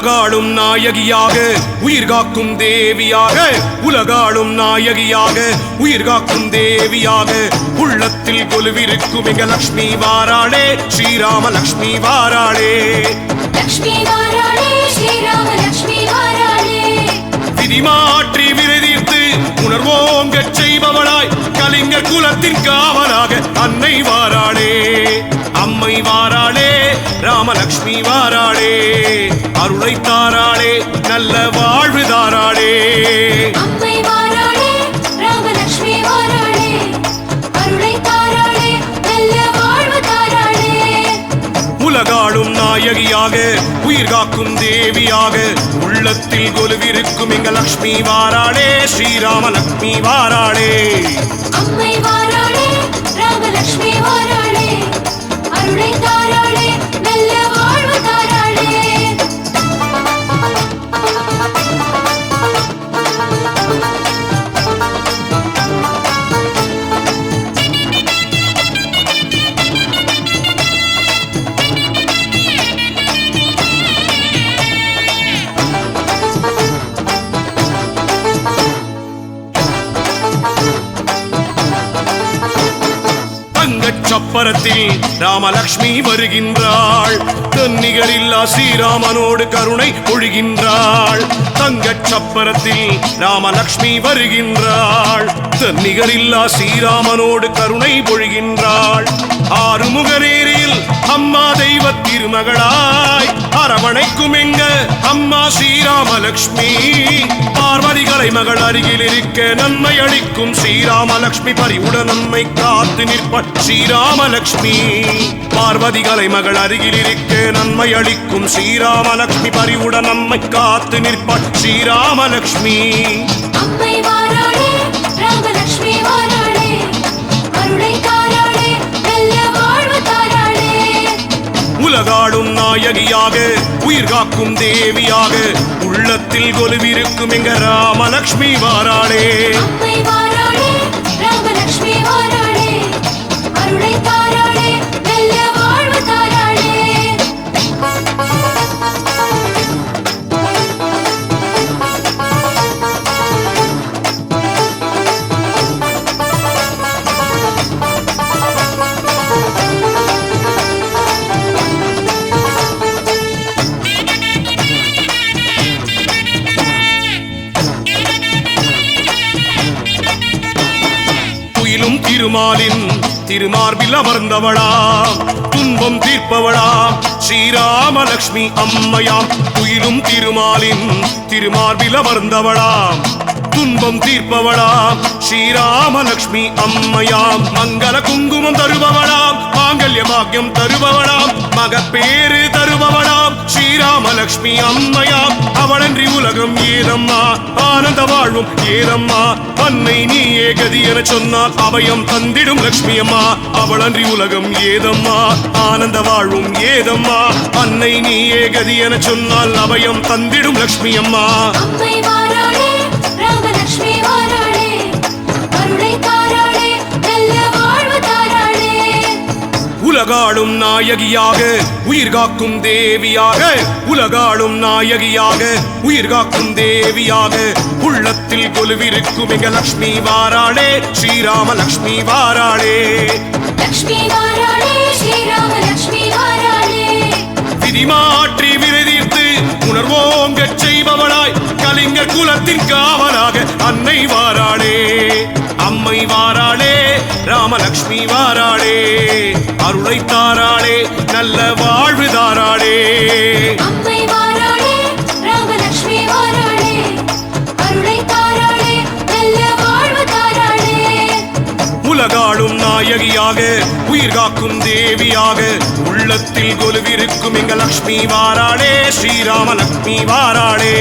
உலகாளும் நாயகியாக உயிர் காக்கும் தேவியாக உலகாளும் நாயகியாக உயிர் காக்கும் தேவியாக உள்ளத்தில் கொலுவிருக்கும் எங்க லக்ஷ்மி வாராளே ஸ்ரீராம லக்ஷ்மி வாராளே லக்ஷ்மி வாராளே ஸ்ரீராம லக்ஷ்மி வாராளே விதி மாற்றி விரைதீர்த்து உணர்வோங்கச் செய்பவளாய் கலிங்கர் குலத்தின் காவலாக அன்னை வாராளே அம்மை வாராளே ராமலக்ஷ்மி வாராளே அருளை தாராளே நல்ல வாழ்வு தாராளே அம்மை வாராளே ராமலக்ஷ்மி வாராளே அருளை தாராளே நல்ல வாழ்வு தாராளே உலகாளும் நாயகியாக உயிர் காக்கும் தேவியாக உள்ளத்தில் கொலுவிருக்கும் எங்க லக்ஷ்மி வாராளே ஸ்ரீராம லக்ஷ்மி வாராளே அம்மை வாராளே ராமலக்ஷ்மி வாராளே அருளை தாராளே நல்ல வாழ்வு தாராளே சப்பரத்தில் ராமலக்ஷ்மி வருகின்றாள் தன்னிகரில்லா ஸ்ரீராமனோடு கருணை பொழிகின்றாள் தங்கச் சப்பரத்தில் ராமலக்ஷ்மி வருகின்றாள் தன்னிகரில்லா ஸ்ரீராமனோடு கருணை பொழிகின்றாள் ஆறுமுகநேரில் அம்மா தெய்வ திருமகளாய் அரவணைக்கும் எங்க அம்மா ஸ்ரீராமலக்ஷ்மி பார்வதிகளை மகள் அருகில் இருக்க நன்மை அளிக்கும் ஸ்ரீராமலக்ஷ்மி பரிவுட நன்மை காத்து நிற்ப ஸ்ரீராமலக்ஷ்மி பார்வதிகளை மகள் அருகில் இருக்க நன்மை அளிக்கும் ஸ்ரீராமலக்ஷ்மி பரிவுட நன்மை காத்து நிற்ப ஸ்ரீராமலக்ஷ்மி அம்மை வாராளே ராமலக்ஷ்மி வாராளே அருளை தாராளே நல்ல வாழ்வு தாராளே உலகாளும் நாயகியாக உயிர் காக்கும் தேவியாக உள்ளத்தில் கொலுவிருக்கும் எங்க ராமலக்ஷ்மி வாராளே அம்மை வாராளே ராமலக்ஷ்மி வாராளே அருளை தாராளே நல்ல வாழ்வு தாராளே துயிலும் திருமாலின் திருமார்பில் அமர்ந்தவளா துன்பம் தீர்ப்பவளா ஸ்ரீராமலக்ஷ்மி அம்மையாம் துயிலும் திருமாலின் திருமார்பில் அமர்ந்தவளாம் துன்பம் தீர்ப்பவளாம் ஸ்ரீராமலக்ஷ்மி அம்மையாம் மங்கள குங்குமம் தருபவளாம் மாங்கல்ய பாக்கியம் தருபவளாம் மகப்பேறு தருபவளாம் ஸ்ரீராமலக்ஷ்மி அம்மையாம் அவளன்றி உலகம் ஏதம்மா ஆனந்த வாழ்வும் ஏதம்மா அன்னை நீயே கதி என சொன்னால் அபயம் தந்திடும் லக்ஷ்மி அம்மா அவளன்றி உலகம் ஏதம்மா ஆனந்த வாழ்வும் ஏதம்மா அன்னை நீயே கதி என சொன்னால் அபயம் தந்திடும் லக்ஷ்மி அம்மா அம்மை வாராளே ராமலக்ஷ்மி வாராளே அருளை தாராளே நல்ல வாழ்வு தாராளே உலகாளும் நாயகியாக உயிர் காக்கும் தேவியாக உலகாளும் நாயகியாக உயிர் காக்கும் தேவியாக உள்ளத்தில் கொலுவிருக்கும் எங்க லக்ஷ்மி வாராளே ஸ்ரீராம லக்ஷ்மி வாராளே லக்ஷ்மி வாராளே ஸ்ரீராம லக்ஷ்மி வாராளே விதி மாற்றி விரைதீர்த்து உணர்வோங்கச் செய்பவளாய் கலிங்கர் குலத்தின் காவலாக அன்னை வாராளே அம்மை வாராளே ராமலக்ஷ்மி வாராளே அருளை தாராளே நல்ல வாழ்வு தாராளே அம்மை வாராளே ராமலக்ஷ்மி வாராளே அருளை தாராளே நல்ல வாழ்வு தாராளே உலகாளும் நாயகியாக உயிர் காக்கும் தேவியாக உள்ளத்தில் கொலுவிருக்கும் எங்க லக்ஷ்மி வாராளே ஸ்ரீராம லக்ஷ்மி வாராளே